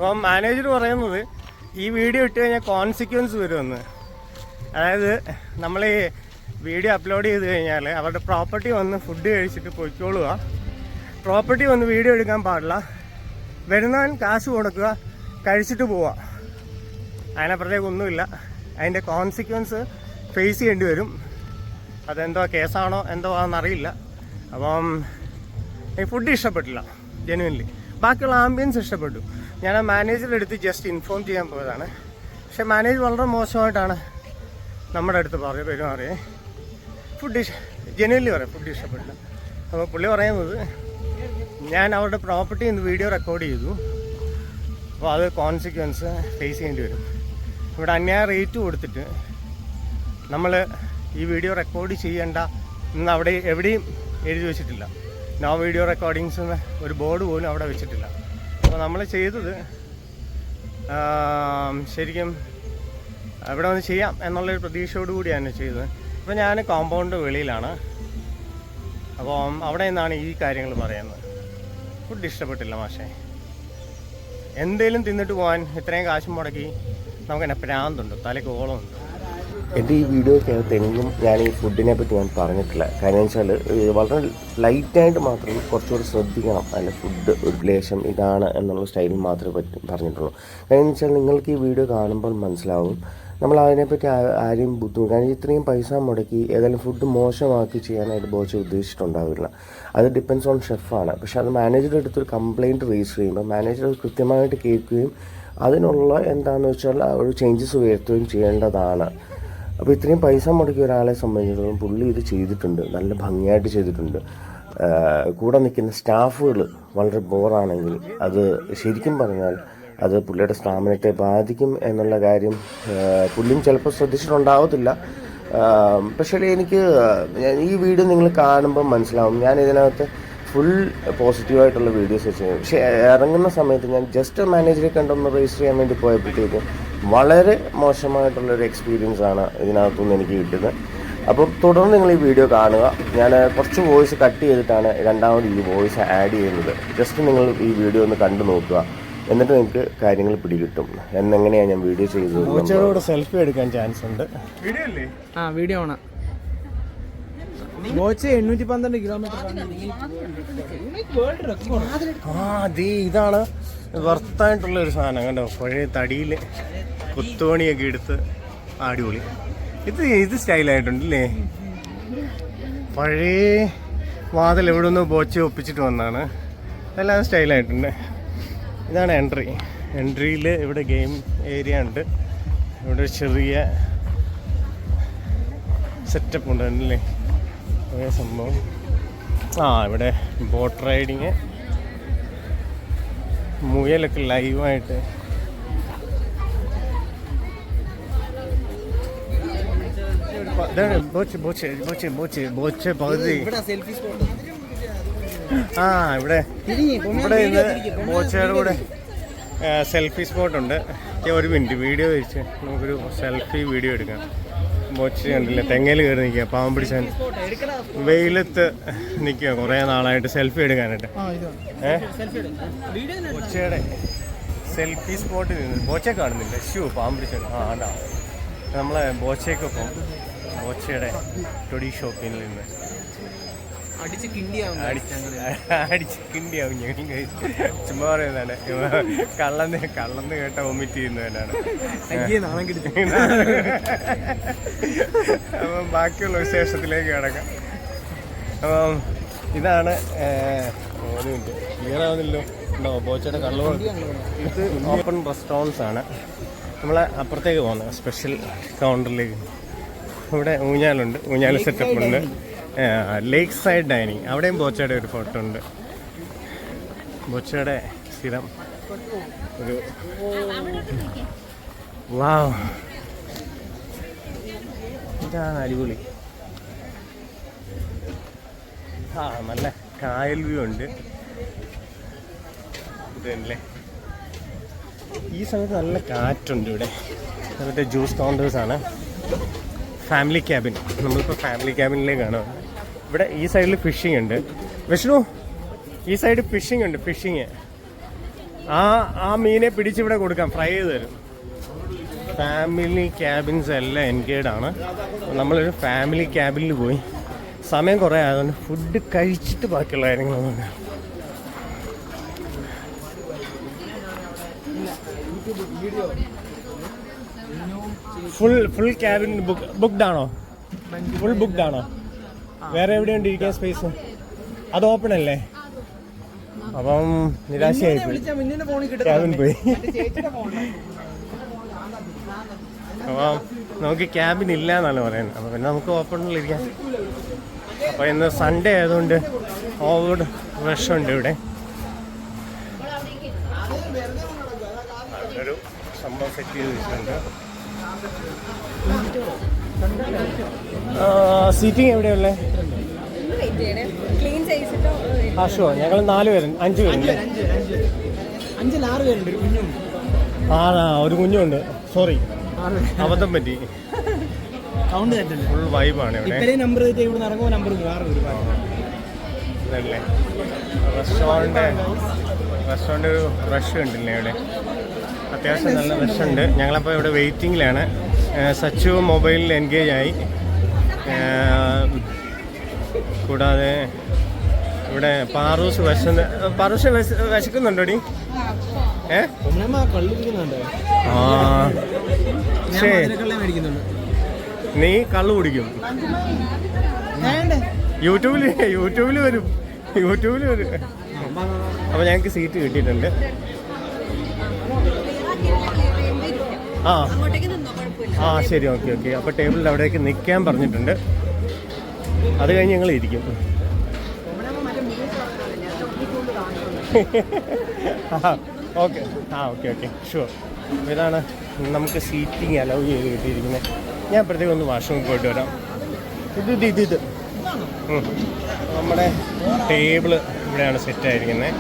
അപ്പം മാനേജർ പറയുന്നത് ഈ വീഡിയോ ഇട്ട് കഴിഞ്ഞാൽ കോൺസിക്വൻസ് വരുമെന്ന്. അതായത് നമ്മൾ ഈ വീഡിയോ അപ്ലോഡ് ചെയ്ത് കഴിഞ്ഞാൽ അവരുടെ പ്രോപ്പർട്ടി വന്ന് ഫുഡ് കഴിച്ചിട്ട് പൊയ്ക്കോളുക, പ്രോപ്പർട്ടി വന്ന് വീഡിയോ എടുക്കാൻ പാടില്ല, വരുന്നവൻ കാശ് കൊടുക്കുക, കഴിച്ചിട്ട് പോവുക. അതിനപ്പുറത്തേക്ക് ഒന്നുമില്ല. അതിൻ്റെ കോൺസിക്വൻസ് ഫേസ് ചെയ്യേണ്ടി വരും. അതെന്തോ കേസാണോ എന്തോ ആണെന്നറിയില്ല. അപ്പം ഈ ഫുഡ് ഇഷ്ടപ്പെട്ടില്ല ജെനുവിൻലി. ബാക്കിയുള്ള ആംബിയൻസ് ഇഷ്ടപ്പെട്ടു. ഞാൻ ആ മാനേജറുടെ അടുത്ത് ജസ്റ്റ് ഇൻഫോം ചെയ്യാൻ പോയതാണ്. പക്ഷെ മാനേജർ വളരെ മോശമായിട്ടാണ് നമ്മുടെ അടുത്ത് പെരുമാറിയേ. ഫുഡ് ജെനുവിൻലി പറയാം, ഫുഡ് ഇഷ്ടപ്പെട്ടില്ല. അപ്പോൾ പുള്ളി പറയുന്നത് ഞാൻ അവരുടെ പ്രോപ്പർട്ടിയിൽ നിന്ന് വീഡിയോ റെക്കോർഡ് ചെയ്തു, അപ്പോൾ അത് കോൺസിക്വൻസ് ഫേസ് ചെയ്യേണ്ടി വരും. ഇവിടെ അന്യായ റേറ്റ് കൊടുത്തിട്ട് നമ്മൾ ഈ വീഡിയോ റെക്കോർഡ് ചെയ്യണ്ട എന്ന് അവിടെ എവിടെയും എഴുതി വെച്ചിട്ടില്ല. നോ വീഡിയോ റെക്കോർഡിങ്സ് എന്ന് ഒരു ബോർഡ് പോലും അവിടെ വെച്ചിട്ടില്ല. അപ്പോൾ നമ്മൾ ചെയ്തത് ശരിക്കും അവിടെ വന്ന് ചെയ്യാം എന്നുള്ളൊരു പ്രതീക്ഷയോട് കൂടിയാണ് ചെയ്തത്. അപ്പോൾ ഞാൻ കോമ്പൗണ്ട് വെളിയിലാണ്. അപ്പോൾ അവിടെ നിന്നാണ് ഈ കാര്യങ്ങൾ പറയുന്നത്. ഫുഡ് ഇഷ്ടപ്പെട്ടില്ല മാഷേ. എന്തേലും തിന്നിട്ട് പോകാൻ ഇത്രയും കാശ് മുടക്കി നമുക്ക് എന്നെ പ്രാന്തുണ്ട്, തലയ്ക്ക് ഓളമുണ്ട്. എൻ്റെ ഈ വീഡിയോയ്ക്കകത്ത് എങ്ങും ഞാൻ ഈ ഫുഡിനെ പറ്റി ഞാൻ പറഞ്ഞിട്ടില്ല. കാരണം വെച്ചാൽ വളരെ ലൈറ്റായിട്ട് മാത്രം കുറച്ചുകൂടി ശ്രദ്ധിക്കണം. അല്ല ഫുഡ് ഒരു ലേശം ഇതാണ് എന്നുള്ള സ്റ്റൈലിൽ മാത്രമേ പറഞ്ഞിട്ടുള്ളൂ. കാരണം വെച്ചാൽ നിങ്ങൾക്ക് ഈ വീഡിയോ കാണുമ്പോൾ മനസ്സിലാവും നമ്മൾ അതിനെപ്പറ്റി ആരെയും ബുദ്ധിമുട്ട്. കാരണം ഇത്രയും പൈസ മുടക്കി ഏതായാലും ഫുഡ് മോശമാക്കി ചെയ്യാനായിട്ട് ബോച്ച് ഉദ്ദേശിച്ചിട്ടുണ്ടാവില്ല. അത് ഡിപ്പെൻസ് ഓൺ ഷെഫാണ്. പക്ഷെ അത് മാനേജറുടെ അടുത്തൊരു കംപ്ലയിൻറ്റ് റേസ് ചെയ്യുമ്പോൾ മാനേജർ അത് കൃത്യമായിട്ട് കേൾക്കുകയും അതിനുള്ള എന്താണെന്ന് വെച്ചാൽ ഒരു ചേഞ്ചസ് വരുത്തുകയും ചെയ്യേണ്ടതാണ്. അപ്പോൾ ഇത്രയും പൈസ മുടക്കിയ ഒരാളെ സംബന്ധിച്ചിടത്തോളം പുള്ളി ഇത് ചെയ്തിട്ടുണ്ട്, നല്ല ഭംഗിയായിട്ട് ചെയ്തിട്ടുണ്ട്. കൂടെ നിൽക്കുന്ന സ്റ്റാഫുകൾ വളരെ ബോറാണെങ്കിൽ അത് ശരിക്കും പറഞ്ഞാൽ അത് പുള്ളിയുടെ സ്റ്റാമിനത്തെ ബാധിക്കും എന്നുള്ള കാര്യം പുള്ളിയും ചിലപ്പോൾ ശ്രദ്ധിച്ചിട്ടുണ്ടാവത്തില്ല. പക്ഷേ എനിക്ക് ഈ വീഡിയോ നിങ്ങൾ കാണുമ്പോൾ മനസ്സിലാവും ഞാൻ ഇതിനകത്ത് ഫുൾ പോസിറ്റീവായിട്ടുള്ള വീഡിയോസ് വെച്ച്. പക്ഷേ ഇറങ്ങുന്ന സമയത്ത് ഞാൻ ജസ്റ്റ് മാനേജറെ കണ്ടൊന്ന് രജിസ്റ്റർ ചെയ്യാൻ വേണ്ടി പോയപ്പോഴത്തേക്കും വളരെ മോശമായിട്ടുള്ളൊരു എക്സ്പീരിയൻസ് ആണ് ഇതിനകത്തുനിന്ന് എനിക്ക് കിട്ടിയത്. അപ്പോൾ തുടർന്ന് നിങ്ങൾ ഈ വീഡിയോ കാണുക. ഞാൻ കുറച്ച് വോയിസ് കട്ട് ചെയ്തിട്ടാണ് രണ്ടാമത് ഈ വോയിസ് ആഡ് ചെയ്യുന്നത്. ജസ്റ്റ് നിങ്ങൾ ഈ വീഡിയോ ഒന്ന് കണ്ടു നോക്കുക, എന്നിട്ട് നിങ്ങൾക്ക് കാര്യങ്ങൾ പിടികിട്ടും എന്നെങ്ങനെയാണ് ഞാൻ വീഡിയോ ചെയ്തത്. സെൽഫി എടുക്കാൻ ചാൻസ് ഉണ്ട്. വീഡിയോ അല്ലേ? ആ വീഡിയോ ആണ്. 812 കിലോമീറ്റർ. ഇതാണ് വർത്തായിട്ടുള്ള ഒരു സാധനം കണ്ടോ. പഴയ തടിയിൽ കുത്തുമണിയൊക്കെ എടുത്ത് അടിപൊളി. ഇത് സ്റ്റൈലായിട്ടുണ്ടല്ലേ. പഴയ വാതിൽ എവിടെ നിന്ന് ബോച്ച് ഒപ്പിച്ചിട്ട് വന്നതാണ്. എല്ലാം സ്റ്റൈലായിട്ടുണ്ട്. ഇതാണ് എൻട്രിയിൽ ഇവിടെ ഗെയിം ഏരിയ ഉണ്ട്. ഇവിടെ ചെറിയ സെറ്റപ്പ് ഉണ്ട് അല്ലേ, അതേ സംഭവം. ഇവിടെ ബോട്ട് റൈഡിങ്, മുയലൊക്കെ ലൈവായിട്ട്. പകുതി ഇവിടെ ഇന്ന് ബോച്ചയുടെ കൂടെ സെൽഫി സ്പോട്ടുണ്ട്. ഒരു മിനിറ്റ് വീഡിയോ വെച്ച് നമുക്കൊരു സെൽഫി വീഡിയോ എടുക്കാം. ബോച്ച് കണ്ടില്ല, തെങ്ങയിൽ കയറി നിൽക്കുക, പാവം പിടിച്ചാൽ വെയിലത്ത് നിൽക്കുക കുറേ നാളായിട്ട് സെൽഫി എടുക്കാനായിട്ട്. ബോച്ചയുടെ സെൽഫി സ്പോട്ടിൽ നിന്ന് ബോച്ചെ കാണുന്നില്ല. പാവം പിടിച്ചാൽ ആണ്ടാ നമ്മളെ ബോച്ചയ്ക്കൊപ്പം ബോച്ചയുടെ ടൊടി ഷോപ്പിൽ നിന്ന് അടിച്ച് കിണ്ടിയാവും. ഞങ്ങൾ ചുമ്മാ പറയുന്നതാണ്, കള്ളന്ന് കേട്ട വൊമിറ്റ് ചെയ്യുന്നവനാണ്. അപ്പം ബാക്കിയുള്ള വിശേഷത്തിലേക്ക് കിടക്കാം. അപ്പം ഇതാണ് ഒരു മിനിറ്റ് ക്ലിയർ ആവുന്നില്ലോ. ഉണ്ടോ ബോച്ചയുടെ കള്ളു. ഇത് ഓപ്പൺ റെസ്റ്റോറൻറ്റ്സ് ആണ്. നമ്മളെ അപ്പുറത്തേക്ക് പോകുന്നത് സ്പെഷ്യൽ കൗണ്ടറിലേക്ക്. ഇവിടെ ഊഞ്ഞാലുണ്ട്, ഊഞ്ഞാൽ സെറ്റപ്പ് ഉണ്ട്. ലേക്ക് സൈഡ് ഡൈനിങ്, അവിടെയും ബോച്ചയുടെ ഒരു ഫോട്ടോ ഉണ്ട്. ബോച്ചയുടെ സ്ഥിരം ഒരു വാവ്, ഇതാണ് അടിപൊളി. നല്ല കായൽ വ്യൂ ഉണ്ട്. ഇതല്ലേ ഈ സമയത്ത് നല്ല കാറ്റുണ്ട്. ഇവിടെ മറ്റേ ജ്യൂസ് കൗണ്ടേഴ്സാണ്. ഫാമിലി ക്യാബിൻ, നമ്മളിപ്പോൾ ഫാമിലി ക്യാബിനിലേക്കാണ്. ഇവിടെ ഈ സൈഡിൽ ഫിഷിംഗ് ഉണ്ട്. വിഷ്ണു, ഈ സൈഡ് ഫിഷിംഗ് ഉണ്ട്. ഫിഷിങ് ആ മീനെ പിടിച്ചിവിടെ കൊടുക്കാം, ഫ്രൈ ചെയ്ത് തരും. ഫാമിലി ക്യാബിൻസ് എല്ലാം എൻഗേഡ് ആണ്. നമ്മളൊരു ഫാമിലി ക്യാബിനിൽ പോയി. സമയം കുറേ ആയതുകൊണ്ട് ഫുഡ് കഴിച്ചിട്ട് ബാക്കിയുള്ള കാര്യങ്ങളൊന്നും. ഫുൾ ക്യാബിൻ ബുക്ക്ഡ് ആണോ? ഫുൾ ബുക്ക്ഡ് ആണോ? വേറെ എവിടെയുണ്ട് ഇരിക്കാൻ സ്പേസ്? അത് ഓപ്പൺ അല്ലേ? അപ്പം നിരാശയായി പോയി, ക്യാബിൻ പോയി. അപ്പം നമുക്ക് ക്യാബിൻ ഇല്ല എന്നാണ് പറയുന്നത്. അപ്പം പിന്നെ നമുക്ക് ഓപ്പണിലിരിക്കാം. അപ്പോൾ ഇന്ന് സൺഡേ ആയതുകൊണ്ട് ഓവർ റഷ് ഉണ്ട് ഇവിടെ. ഒരു സംഭവം സെറ്റ് ചെയ്ത് വെച്ചിട്ടുണ്ട്. സീറ്റിംഗ് എവിടെയുള്ളത്? ആ ഷോ, ഞങ്ങൾ 4 പേരുണ്ട്, 5 പേരുണ്ട്. 6 പേരുണ്ട്. ഒരു കുഞ്ഞുണ്ട്. സോറി, അബദ്ധം പറ്റി. ഫുൾ വൈബാണ് ഇവിടെ. ഇതല്ലേ റെസ്റ്റോറൻറ്റ് ഒരു റഷ് ഉണ്ടല്ലേ ഇവിടെ? അത്യാവശ്യം നല്ല റഷ് ഉണ്ട്. ഞങ്ങളപ്പോൾ ഇവിടെ വെയിറ്റിങ്ങിലാണ്. സച്ചു മൊബൈലിൽ എൻഗേജ് ആയി. കൂടാതെ ഇവിടെ പാറൂസ് വിശക്കുന്നുണ്ടോടി? നീ കള്ളു കുടിക്കും? യൂട്യൂബിൽ വരും. അപ്പോൾ ഞങ്ങൾക്ക് സീറ്റ് കിട്ടിയിട്ടുണ്ട്. ശരി, ഓക്കെ. അപ്പോൾ ടേബിളിൻ്റെ അവിടേക്ക് നിൽക്കാൻ പറഞ്ഞിട്ടുണ്ട്. അത് കഴിഞ്ഞ് ഞങ്ങൾ ഇരിക്കും. Okay sure. ഇതാണ് നമുക്ക് സീറ്റിംഗ് അലൗ ചെയ്ത് കിട്ടിയിരിക്കുന്നത്. ഞാൻ പ്രത്യേകം ഒന്ന് വാഷ്റൂമിൽ പോയിട്ട് വരാം. ഇത് നമ്മുടെ ടേബിള് ഇവിടെയാണ് സെറ്റായിരിക്കുന്നത്.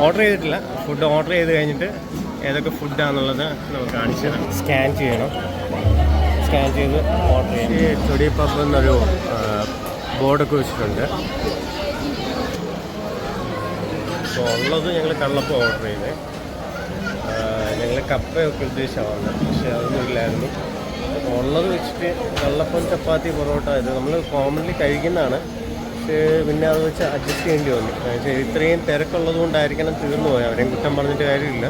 ഓർഡർ ചെയ്തിട്ടില്ല. ഫുഡ് ഓർഡർ ചെയ്ത് കഴിഞ്ഞിട്ട് ഏതൊക്കെ ഫുഡാണെന്നുള്ളത് നമുക്ക് കാണിച്ചു തരാം. സ്കാൻ ചെയ്ത് ഓർഡർ ചെയ്യാം. ഈ ചൊടി പബ് എന്നൊരു ബോർഡൊക്കെ വെച്ചിട്ടുണ്ട്. അപ്പോൾ ഉള്ളത് ഞങ്ങൾ കള്ളപ്പം ഓർഡർ ചെയ്തേ. ഞങ്ങൾ കപ്പയൊക്കെ ഉദ്ദേശമാണ്, പക്ഷെ അതൊന്നും ഇല്ലായിരുന്നു. ഉള്ളത് വെച്ചിട്ട് കള്ളപ്പം, ചപ്പാത്തി, പൊറോട്ട ഇത് നമ്മൾ കോമൺലി കഴിക്കുന്നതാണ്. പക്ഷേ പിന്നെ അത് വെച്ച് അഡ്ജസ്റ്റ് ചെയ്യേണ്ടി വന്നു. ഇത്രയും തിരക്കുള്ളത് കൊണ്ടായിരിക്കണം തീർന്നു പോയി. അവരെയും കുറ്റം പറഞ്ഞിട്ട് കാര്യമില്ല.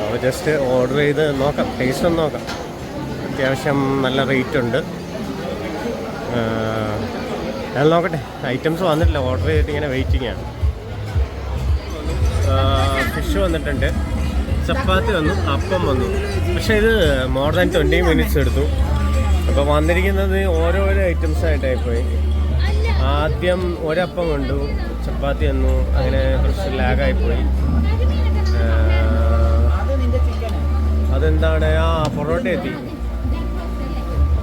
അപ്പോൾ ജസ്റ്റ് ഓർഡർ ചെയ്ത് നോക്കാം, ടേസ്റ്റ് ഒന്ന് നോക്കാം. അത്യാവശ്യം നല്ല റേറ്റ് ഉണ്ട്. ഞാൻ നോക്കട്ടെ. ഐറ്റംസ് വന്നിട്ടില്ല, ഓർഡർ ചെയ്തിട്ട് ഇങ്ങനെ വെയിറ്റിംഗാണ്. ഫിഷ് വന്നിട്ടുണ്ട്, ചപ്പാത്തി വന്നു, അപ്പം വന്നു. പക്ഷേ ഇത് മോർ ദാൻ 20 മിനിറ്റ്സ് എടുത്തു. അപ്പോൾ വന്നിരിക്കുന്നത് ഓരോരോ ഐറ്റംസായിട്ടായിപ്പോയി. ആദ്യം ഒരപ്പം കണ്ടു, ചപ്പാത്തി വന്നു, അങ്ങനെ കുറച്ച് ലാഗായിപ്പോയി. അതെന്താണ്? പൊറോട്ട എത്തി.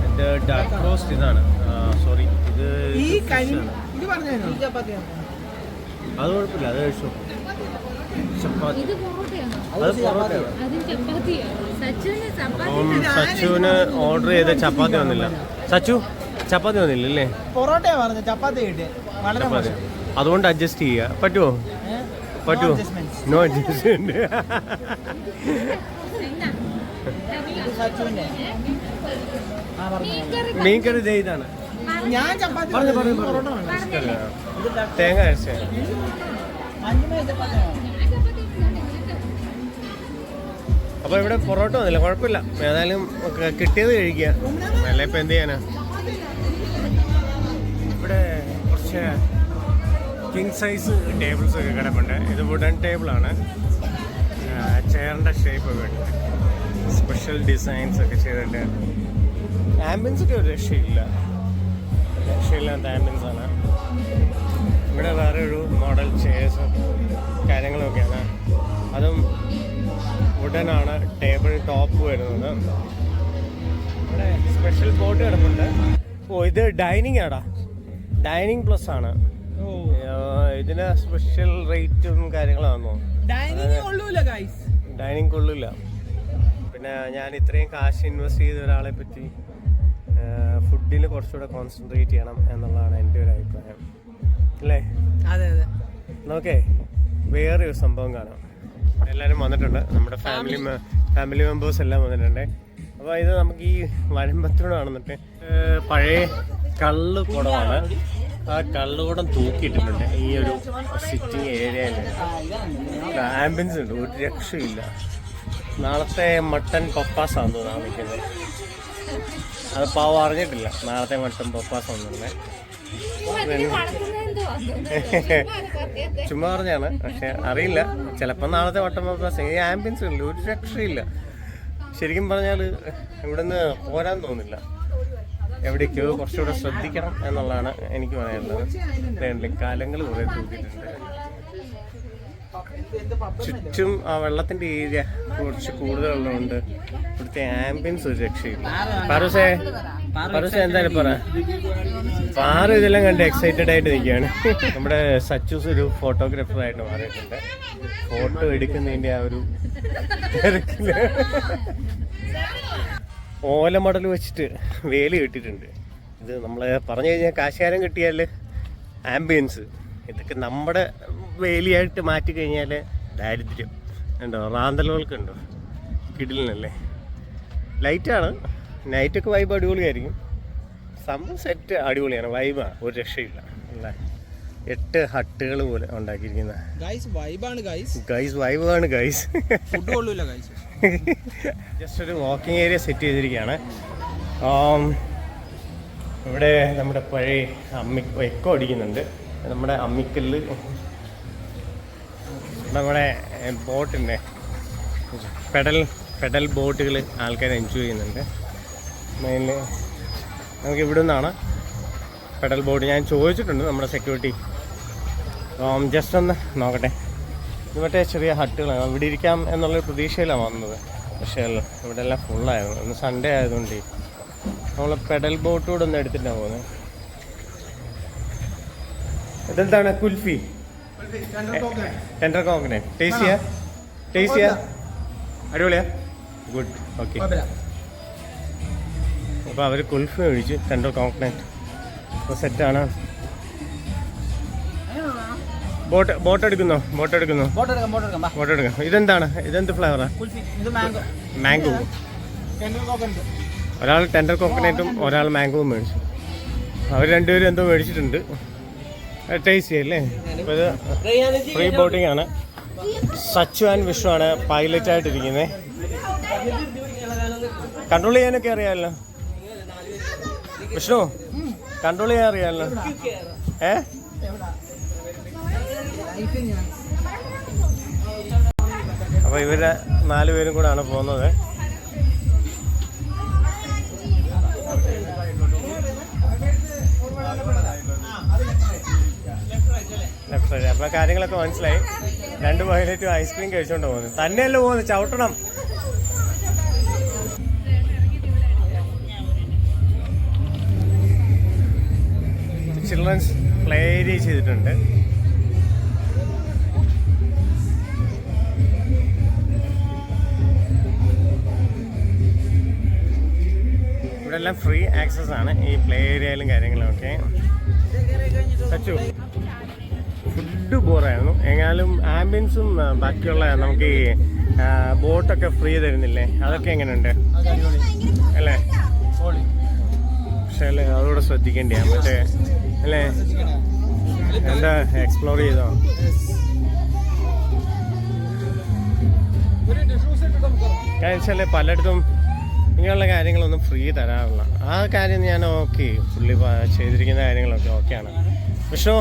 ഇത് ഡാർക്ക് റോസ്റ്റ് ഇതാണ്. സോറി, ഇത് അത് കുഴപ്പമില്ല, അത് കഴിച്ചു. ചപ്പാത്തി അത് പൊറോട്ടയാണ്. സച്ചുവിന് ഓർഡർ ചെയ്ത ചപ്പാത്തി വന്നില്ല. ചപ്പാത്തി വന്നില്ല അല്ലേ? പൊറോട്ടയാ പറഞ്ഞത്, ചപ്പാത്തി കിട്ടിയ. ചപ്പാത്തി അതുകൊണ്ട് അഡ്ജസ്റ്റ് ചെയ്യുക. പറ്റുമോ? No adjustment. മീൻകറി ഇതാണ്. ഞാൻ ചപ്പാത്തി തേങ്ങ അരച്ച. അപ്പോൾ ഇവിടെ പൊറോട്ട വന്നില്ല, കുഴപ്പമില്ല. ഏതായാലും കിട്ടിയത് കഴിക്കുക, അല്ല ഇപ്പം എന്ത് ചെയ്യാനാ. ഇവിടെ കുറച്ച് കിങ് സൈസ് ടേബിൾസ് ഒക്കെ കിടപ്പുണ്ട്. ഇത് വുഡൻ ടേബിളാണ്. ചെയറിൻ്റെ ഷേപ്പ് ഒക്കെ ഉണ്ട്, സ്പെഷ്യൽ ഡിസൈൻസ് ഒക്കെ ചെയ്തിട്ട്. ആംബിയൻസ് ഒക്കെ ഒരു രക്ഷയില്ലാത്ത ആംബിയൻസാണ്. ഇവിടെ വേറെ ഒരു മോഡൽ ചെയർസും കാര്യങ്ങളൊക്കെയാണ്. അതും വുഡനാണ്. ടേബിൾ ടോപ്പ് വരുന്നത്. ഇവിടെ സ്പെഷ്യൽ ബോർഡ് കിടപ്പുണ്ട്. ഇത് ഡൈനിങ് ആടാ, ഡൈനിങ് പ്ലസ് ആണ്. ഇതിന് സ്പെഷ്യൽ റേറ്റും കാര്യങ്ങളാണോ? ഡൈനിങ് കൊള്ളില്ല. പിന്നെ ഞാൻ ഇത്രയും കാശ് ഇൻവെസ്റ്റ് ചെയ്ത ഒരാളെ പറ്റി ഫുഡിൽ കുറച്ചുകൂടെ കോൺസെൻട്രേറ്റ് ചെയ്യണം എന്നുള്ളതാണ് എൻ്റെ ഒരു അഭിപ്രായം, അല്ലേ? അതെ. ഓക്കെ, വേറെ ഒരു സംഭവം കാണാം. എല്ലാവരും വന്നിട്ടുണ്ട്, നമ്മുടെ ഫാമിലി മെമ്പേഴ്സ് എല്ലാം വന്നിട്ടുണ്ട്. അപ്പോൾ ഇത് നമുക്ക് ഈ വരമ്പത്തോട് കാണുന്നിട്ട് പഴയ കള്ളുകുടമാണ്. ആ കള്ളുകുടം തൂക്കിയിട്ടിട്ടുണ്ട് ഈ ഒരു സിറ്റിംഗ് ഏരിയയിൽ. ആംബിയൻസ് ഉണ്ട്, ഒരു രക്ഷയില്ല. നാളത്തെ മട്ടൻ പപ്പാസാന്ന് തോന്നാണ് നിൽക്കുന്നത്. അത് പാവം അറിഞ്ഞിട്ടില്ല നാളത്തെ മട്ടൻ പപ്പാസാന്നുള്ളത്. ചുമ്മാ പറഞ്ഞാണ്, പക്ഷെ അറിയില്ല. ചിലപ്പോൾ നാളത്തെ മട്ടൻ പപ്പാസ്. ഈ ആംബിയൻസ് ഇല്ല, ഒരു രക്ഷയില്ല. ശരിക്കും പറഞ്ഞാൽ ഇവിടുന്ന് പോരാൻ തോന്നില്ല. എവിടേക്കോ കുറച്ചുകൂടെ ശ്രദ്ധിക്കണം എന്നുള്ളതാണ് എനിക്ക് പറയാനുള്ളത്. കാലങ്ങൾ കുറേ തൂക്കിയിട്ടുണ്ട്. ചുറ്റും ആ വെള്ളത്തിന്റെ ഏരിയ കുറച്ച് കൂടുതലുള്ളതുകൊണ്ട് ഇവിടുത്തെ ആംബിയൻസ് ഒരു രക്ഷയില്ല. പറുസേ എന്തായാലും പറ. പാറ ഇതെല്ലാം കണ്ട് എക്സൈറ്റഡ് ആയിട്ട് നിൽക്കുകയാണ്. നമ്മുടെ സച്ചൂസ് ഒരു ഫോട്ടോഗ്രാഫറായിട്ട് മാറിയിട്ടുണ്ട്. ഫോട്ടോ എടുക്കുന്നതിൻ്റെ ആ ഒരു തിരക്കില് ഓലമടൽ വെച്ചിട്ട് വേലി കെട്ടിയിട്ടുണ്ട്. ഇത് നമ്മൾ പറഞ്ഞു കഴിഞ്ഞാൽ കാശുകാരൻ കിട്ടിയാൽ ആംബിയൻസ്. ഇതൊക്കെ നമ്മുടെ വേലിയായിട്ട് മാറ്റി കഴിഞ്ഞാൽ ദാരിദ്ര്യം ഉണ്ടോ. റാന്തലുകൾക്കുണ്ടോ, കിടിലനല്ലേ. ലൈറ്റാണ്, നൈറ്റൊക്കെ വൈബ് അടിപൊളിയായിരിക്കും. സംഭവം സെറ്റ് അടിപൊളിയാണ്, വൈബാണ്, ഒരു രക്ഷയില്ല അല്ലേ. 8 ഹട്ടുകൾ പോലെ ഉണ്ടാക്കിയിരിക്കുന്ന ഗൈസ് വൈബാണ് ഗൈസ്. ജസ്റ്റ് ഒരു വാക്കിംഗ് ഏരിയ സെറ്റ് ചെയ്തിരിക്കുകയാണ്. ഇവിടെ നമ്മുടെ പഴയ എക്കോ അടിക്കുന്നുണ്ട്. നമ്മുടെ അമ്മിക്കല്ല്, നമ്മുടെ ബോട്ടിൻ്റെ പെഡൽ ബോട്ടുകൾ ആൾക്കാർ എൻജോയ് ചെയ്യുന്നുണ്ട്. മെയിൻലി നമുക്ക് ഇവിടെ നിന്നാണ് പെഡൽ ബോട്ട്. ഞാൻ ചോദിച്ചിട്ടുണ്ട് നമ്മുടെ സെക്യൂരിറ്റി. ജസ്റ്റ് ഒന്ന് നോക്കട്ടെ. ഇത് മറ്റേ ചെറിയ ഹട്ടുകളാണ്, ഇവിടെ ഇരിക്കാം എന്നുള്ളൊരു പ്രതീക്ഷയിലാണ് വന്നത്. പക്ഷേ ഇവിടെ എല്ലാം ഫുള്ളായിരുന്നു. ഇന്ന് സൺഡേ ആയതുകൊണ്ട് നമ്മൾ പെഡൽ ബോട്ട് കൂടെ ഒന്ന് എടുത്തിട്ടാണ് പോകുന്നത്. ഇതെന്താണ്? Kulfi, tender coconut. ടേസ്റ്റിയാ അടിപൊളിയാ? Good, okay. അപ്പോൾ അവർ കുൽഫി ഒഴിച്ച് ടെൻഡർ കോക്കനട്ട്. അപ്പോൾ സെറ്റാണ്. ബോട്ട് എടുക്കുന്നോ? ബോട്ട് എടുക്കാം. ഇതെന്താണ്? ഇതെന്ത് ഫ്ലേവറാ? മാംഗോ. ഒരാൾ ടെൻഡർ കോക്കനട്ടും ഒരാൾ മാംഗോവും മേടിച്ചു. അവർ രണ്ടുപേരും എന്തോ മേടിച്ചിട്ടുണ്ട്. ടേസ്റ്റ് ചെയ്യല്ലേ. അപ്പോൾ ഇത് ഫ്രീ ബോട്ടിംഗ് ആണ്. സച്ചു ആൻഡ് വിഷു ആണ് പൈലറ്റായിട്ടിരിക്കുന്നത്. കൺട്രോൾ ചെയ്യാനൊക്കെ അറിയാമല്ലോ വിഷ്ണു, കൺട്രോൾ ചെയ്യാൻ അറിയാമല്ലോ. അപ്പോൾ ഇവര് 4 പേരും കൂടാണ് പോകുന്നത്. അപ്പോൾ കാര്യങ്ങളൊക്കെ മനസ്സിലായി. 2 പൈലറ്റും ഐസ്ക്രീം കഴിച്ചുകൊണ്ട് പോകുന്നത്. തന്നെയല്ലേ പോകുന്നത്, ചവിട്ടണം. ചിൽഡ്രൻസ് പ്ലേ ഏരിയ ചെയ്തിട്ടുണ്ട്. ഇവിടെ എല്ലാം ഫ്രീ ആക്സസ് ആണ് ഈ പ്ലേ ഏരിയയിലും കാര്യങ്ങളും ഒക്കെ. സച്ചു, ഫുഡ് ബോറായിരുന്നു. എങ്ങാനും ആംബിയൻസും ബാക്കിയുള്ള നമുക്ക് ഈ ബോട്ടൊക്കെ ഫ്രീ തരുന്നില്ലേ, അതൊക്കെ എങ്ങനെയുണ്ട് അല്ലേ? പക്ഷേ അല്ലേ അതുകൂടെ ശ്രദ്ധിക്കേണ്ടിയാണ് മറ്റേ അല്ലേ. എന്താ എക്സ്പ്ലോർ ചെയ്തോ? കാരണം വെച്ചാൽ പലയിടത്തും ഇങ്ങനെയുള്ള കാര്യങ്ങളൊന്നും ഫ്രീ തരാറില്ല. ആ കാര്യം ഞാൻ ഓക്കെ, പുള്ളി ചെയ്തിരിക്കുന്ന കാര്യങ്ങളൊക്കെ ഓക്കെയാണ്. പക്ഷേ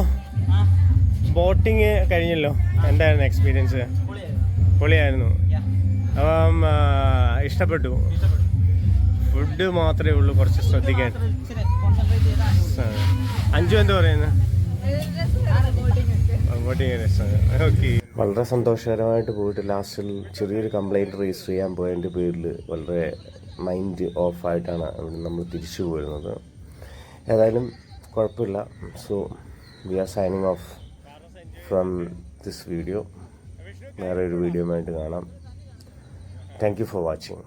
ബോട്ടിങ് കഴിഞ്ഞല്ലോ, എന്തായിരുന്നു എക്സ്പീരിയൻസ്? പൊളിയായിരുന്നു. അപ്പം ഇഷ്ടപ്പെട്ടു. ഫുഡ് മാത്രമേ ഉള്ളൂ കുറച്ച് ശ്രദ്ധിക്കാൻ. അഞ്ചു എന്താ പറയുന്നത്? ബോട്ടിങ് രസമാണ്. ഓക്കെ. വളരെ സന്തോഷകരമായിട്ട് പോയിട്ട് ലാസ്റ്റിൽ ചെറിയൊരു കംപ്ലൈൻറ്റ് രജിസ്റ്റർ ചെയ്യാൻ പോയതിൻ്റെ പേരിൽ വളരെ മൈൻഡ് ഓഫായിട്ടാണ് നമ്മൾ തിരിച്ചു പോരുന്നത്. ഏതായാലും കുഴപ്പമില്ല. So we are signing off from this video. വേറെ ഒരു വീഡിയോ ആയിട്ട് കാണാം. Thank you for watching.